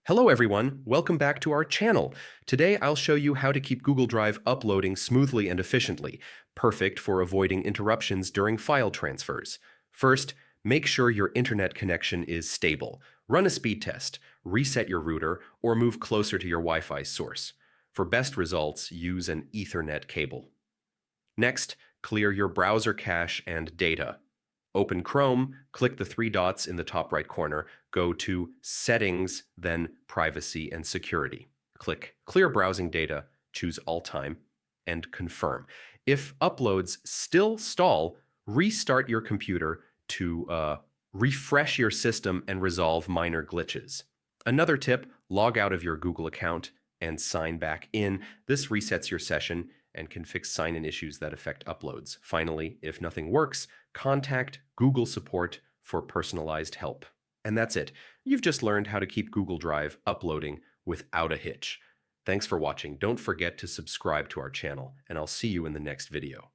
Hello everyone, welcome back to our channel. Today I'll show you how to keep Google Drive uploading smoothly and efficiently, perfect for avoiding interruptions during file transfers. First, make sure your internet connection is stable. Run a speed test, reset your router, or move closer to your Wi-Fi source. For best results, use an Ethernet cable. Next, clear your browser cache and data. Open Chrome, click the three dots in the top right corner, go to Settings, then Privacy and Security. Click Clear Browsing Data, choose All Time, and confirm. If uploads still stall, restart your computer to refresh your system and resolve minor glitches. Another tip, log out of your Google account and sign back in. This resets your session and can fix sign-in issues that affect uploads. Finally, if nothing works, contact Google support for personalized help. And that's it. You've just learned how to keep Google Drive uploading without a hitch. Thanks for watching. Don't forget to subscribe to our channel, and I'll see you in the next video.